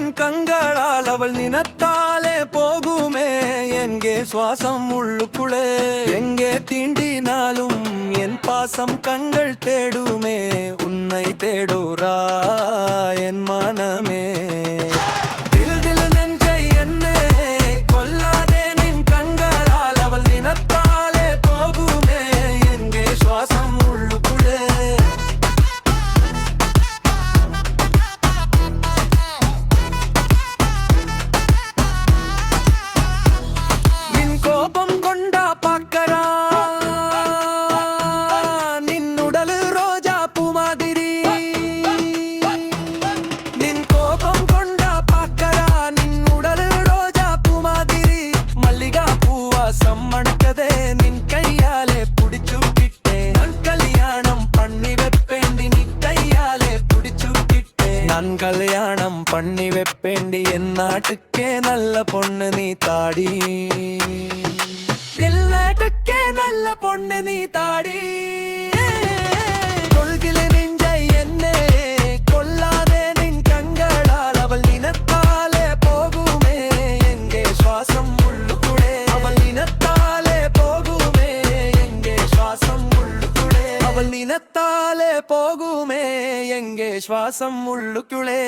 நின் கண்களால் அவள் நினைத்தாலே போகுமே எங்கே சுவாசம் உள்ளுக்குள்ளே எங்கே தீண்டினாலும் என் பாசம் கண்கள் தேடுமே உன்னை தேடுரா என் மனமே நான் கல்யாணம் பண்ணி வைப்பேண்டி என் நாட்டுக்கே நல்ல பொண்ணு நீ தாடி என் நாட்டுக்கே நல்ல பொண்ணு நீ தாடி கொள்கில நெஞ்சை என்னே கொல்லாதே நின் கண்களால் அவள் நினைத்தாலே போகுமே எங்கே சுவாசம் உள்ளுக்குள்ளே அவள் நினைத்தாலே போகுமே எங்கே சுவாசம் உள்ளுக்குள்ளே அவள் நினைத்தாலே போகுமே எங்கே சுவாசம் உள்ளுக்குள்ளே